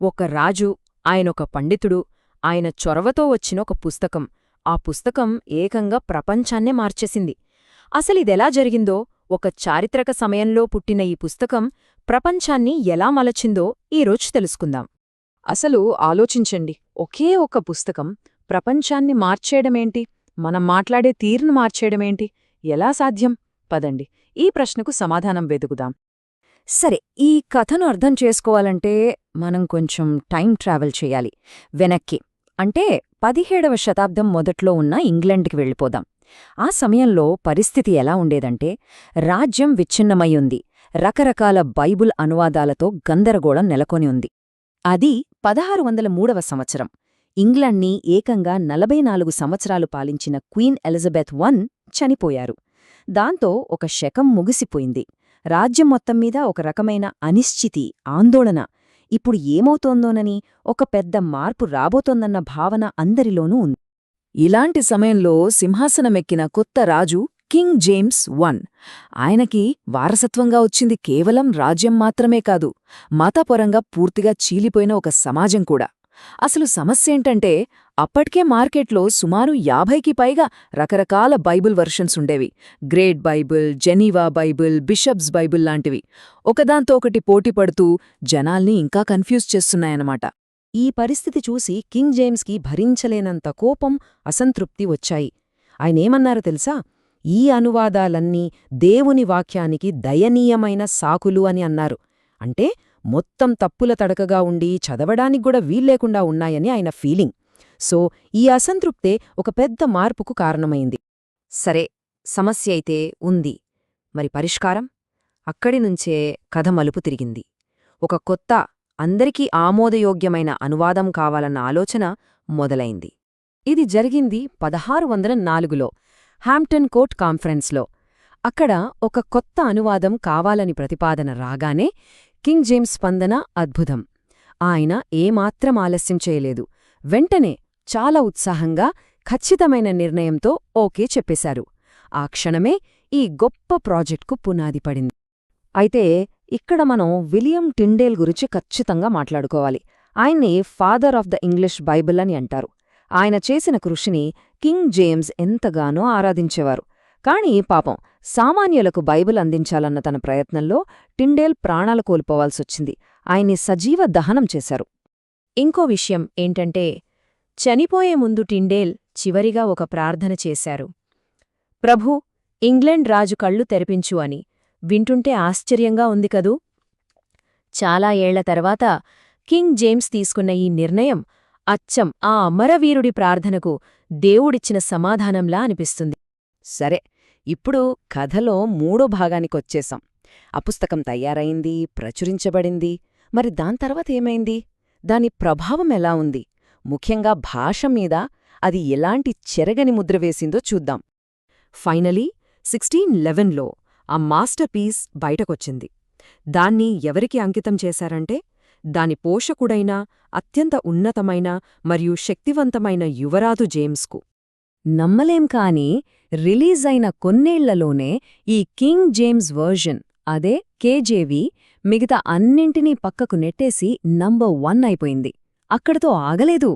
ఒక రాజు, ఆయనొక పండితుడు, ఆయన చొరవతో వచ్చిన ఒక పుస్తకం. ఆ పుస్తకం ఏకంగా ప్రపంచాన్నే మార్చేసింది. అసలిదెలా జరిగిందో, ఒక చారిత్రక సమయంలో పుట్టిన ఈ పుస్తకం ప్రపంచాన్ని ఎలా మలచిందో ఈరోజు తెలుసుకుందాం. అసలు ఆలోచించండి, ఒకే ఒక పుస్తకం ప్రపంచాన్ని మార్చేయడమేంటి, మనం మాట్లాడే తీరును మార్చేయడమేంటి, ఎలా సాధ్యం? పదండి, ఈ ప్రశ్నకు సమాధానం వెతుకుదాం. సరే, ఈ కథను అర్థం చేసుకోవాలంటే మనం కొంచెం టైం ట్రావెల్ చెయ్యాలి. వెనక్కి అంటే 17వ శతాబ్దం మొదట్లో ఉన్న ఇంగ్లండ్కి వెళ్ళిపోదాం. ఆ సమయంలో పరిస్థితి ఎలా ఉండేదంటే, రాజ్యం విచ్ఛిన్నమై ఉంది. రకరకాల బైబుల్ అనువాదాలతో గందరగోళం నెలకొని ఉంది. అది 1603వ సంవత్సరం. ఇంగ్లండ్ని ఏకంగా 44 సంవత్సరాలు పాలించిన క్వీన్ ఎలిజబెత్ I చనిపోయారు. దాంతో ఒక శకం ముగిసిపోయింది. రాజ్యం మొత్తం మీద ఒక రకమైన అనిశ్చితి, ఆందోళన. ఇప్పుడు ఏమవుతోందోనని, ఒక పెద్ద మార్పు రాబోతోందన్న భావన అందరిలోనూ ఉంది. ఇలాంటి సమయంలో సింహాసనమెక్కిన కొత్త రాజు కింగ్ జేమ్స్ I. ఆయనకి వారసత్వంగా వచ్చింది కేవలం రాజ్యం మాత్రమే కాదు, మతపరంగా పూర్తిగా చీలిపోయిన ఒక సమాజం కూడా. అసలు సమస్యేంటంటే, అప్పటికే మార్కెట్లో సుమారు 50కి పైగా రకరకాల బైబుల్ వర్షన్స్ ఉండేవి. Great Bible, Geneva Bible, bishops Bible లాంటివి. ఒకదాంతో ఒకటి పోటీపడుతూ జనాల్ని ఇంకా కన్ఫ్యూజ్ చేస్తున్నాయన్నమాట. ఈ పరిస్థితి చూసి కింగ్ జేమ్స్కి భరించలేనంత కోపం, అసంతృప్తి వచ్చాయి. ఆయనేమన్నారో తెలుసా? ఈ అనువాదాలన్నీ దేవుని వాక్యానికి దయనీయమైన సాకులు అని అన్నారు. అంటే మొత్తం తప్పుల తడకగా ఉండి చదవడానిక్కూడా వీల్లేకుండా ఉన్నాయని ఆయన ఫీలింగ్. సో ఈ అసంతృప్తే ఒక పెద్ద మార్పుకు కారణమైంది. సరే, సమస్య అయితే ఉంది. మరి పరిష్కారం? అక్కడినుంచే కథ మలుపు తిరిగింది. ఒక కొత్త, అందరికీ ఆమోదయోగ్యమైన అనువాదం కావాలన్న ఆలోచన మొదలైంది. ఇది జరిగింది 1604లో హాంప్టన్ కోర్ట్ కాన్ఫరెన్స్లో. అక్కడ ఒక కొత్త అనువాదం కావాలని ప్రతిపాదన రాగానే కింగ్ జేమ్స్ స్పందన అద్భుతం. ఆయన ఏమాత్రం ఆలస్యం చేయలేదు. వెంటనే చాలా ఉత్సాహంగా, ఖచ్చితమైన నిర్ణయంతో ఓకే చెప్పేశారు. ఆ క్షణమే ఈ గొప్ప ప్రాజెక్ట్కు పునాది పడింది. అయితే ఇక్కడ మనం విలియం టిండేల్ గురించి ఖచ్చితంగా మాట్లాడుకోవాలి. ఆయన్ని father of the English Bible అని అంటారు. ఆయన చేసిన కృషిని కింగ్ జేమ్స్ ఎంతగానో ఆరాధించేవారు. కాని పాపం, సామాన్యులకు బైబిల్ అందించాలన్న తన ప్రయత్నంలో టిండేల్ ప్రాణాలు కోల్పోవాల్సొచ్చింది. ఆయన్ని సజీవ దహనం చేశారు. ఇంకో విషయం ఏంటంటే, చనిపోయే ముందు టిండేల్ చివరిగా ఒక ప్రార్థన చేశారు. ప్రభూ, ఇంగ్లండ్ రాజు కళ్ళు తెరిపించు అని. వింటుంటే ఆశ్చర్యంగా ఉంది కదూ? చాలా ఏళ్ల తర్వాత కింగ్ జేమ్స్ తీసుకున్న ఈ నిర్ణయం అచ్చం ఆ అమరవీరుడి ప్రార్థనకు దేవుడిచ్చిన సమాధానంలా అనిపిస్తుంది. సరే, ఇప్పుడు కథలో మూడో భాగానికొచ్చేశాం. ఆ పుస్తకం తయారైంది, ప్రచురించబడింది. మరి దాని తర్వాత ఏమైంది? దాని ప్రభావం ఎలా ఉంది? ముఖ్యంగా భాష మీద అది ఎలాంటి చెరగని ముద్ర వేసిందో చూద్దాం. ఫైనలీ 1611లో ఆ మాస్టర్ పీస్ బయటకొచ్చింది. దాన్ని ఎవరికి అంకితం చేశారంటే, దాని పోషకుడైన, అత్యంత ఉన్నతమైన మరియు శక్తివంతమైన యువరాజు జేమ్స్కు. నమ్మలేం కాని, రిలీజైన కొన్నేళ్లలోనే ఈ కింగ్ జేమ్స్ వర్జన్, అదే కేజేవి, మిగతా అన్నింటినీ పక్కకు నెట్టేసి నంబర్ 1 అయిపోయింది. అక్కడితో ఆగలేదు.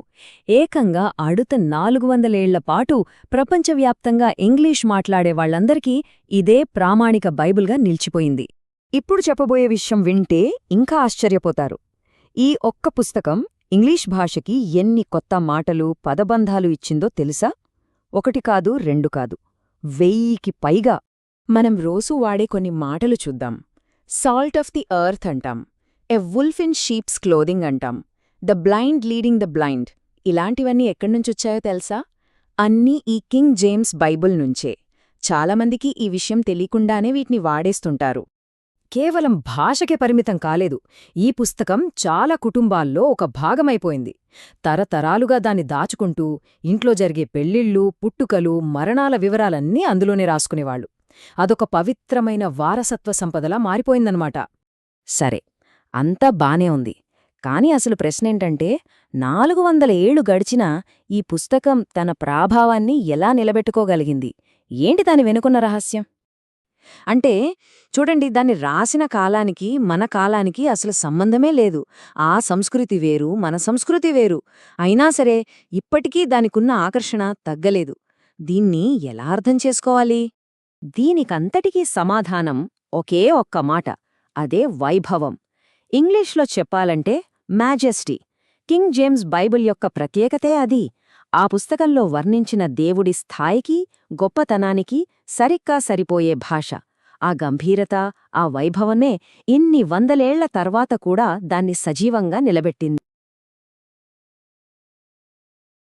ఏకంగా అడుత 400 ఏళ్లపాటు ప్రపంచవ్యాప్తంగా ఇంగ్లీష్ మాట్లాడేవాళ్లందరికీ ఇదే ప్రామాణిక బైబిల్గా నిలిచిపోయింది. ఇప్పుడు చెప్పబోయే విషయం వింటే ఇంకా ఆశ్చర్యపోతారు. ఈ ఒక్క పుస్తకం ఇంగ్లీష్ భాషకి ఎన్ని కొత్త మాటలు, పదబంధాలు ఇచ్చిందో తెలుసా? 1 కాదు, 2 కాదు, 1000కి పైగా. మనం రోజూ వాడే కొన్ని మాటలు చూద్దాం. సాల్ట్ ఆఫ్ ది ఎర్త్ అంటాం, ఎ వుల్ఫ్ ఇన్ షీప్స్ క్లోదింగ్ అంటాం, the blind leading the blind. ఇలాంటివన్నీ ఎక్కడ్నుంచొచ్చాయో తెలుసా? అన్నీ ఈ కింగ్ జేమ్స్ బైబుల్ నుంచే. చాలామందికి ఈ విషయం తెలియకుండానే వీటిని వాడేస్తుంటారు. కేవలం భాషకే పరిమితం కాలేదు. ఈ పుస్తకం చాలా కుటుంబాల్లో ఒక భాగమైపోయింది. తరతరాలుగా దాన్ని దాచుకుంటూ ఇంట్లో జరిగే పెళ్ళిళ్ళు, పుట్టుకలు, మరణాల వివరాలన్నీ అందులోనే రాసుకునేవాళ్లు. అదొక పవిత్రమైన వారసత్వ సంపదలా మారిపోయిందన్నమాట. సరే, అంతా బానే ఉంది. కాని అసలు ప్రశ్నేంటంటే, 400 ఏళ్లు గడిచినా ఈ పుస్తకం తన ప్రాభావాన్ని ఎలా నిలబెట్టుకోగలిగింది? ఏంటి దాని వెనుకున్న రహస్యం? అంటే చూడండి, దాన్ని రాసిన కాలానికి మన కాలానికి అసలు సంబంధమే లేదు. ఆ సంస్కృతి వేరు, మన సంస్కృతి వేరు. అయినా సరే ఇప్పటికీ దానికున్న ఆకర్షణ తగ్గలేదు. దీన్ని ఎలా అర్థం చేసుకోవాలి? దీనికంతటికీ సమాధానం ఒకే ఒక్క మాట, అదే వైభవం. ఇంగ్లీష్లో చెప్పాలంటే మ్యాజెస్టీ. కింగ్ జేమ్స్ బైబిల్ యొక్క ప్రత్యేకతే అది. ఆ పుస్తకంలో వర్ణించిన దేవుడి స్థాయికి, గొప్పతనానికి సరిగ్గా సరిపోయే భాష. ఆ గంభీరత, ఆ వైభవమే ఇన్ని వందలేళ్ల తర్వాత కూడా దాన్ని సజీవంగా నిలబెట్టింది.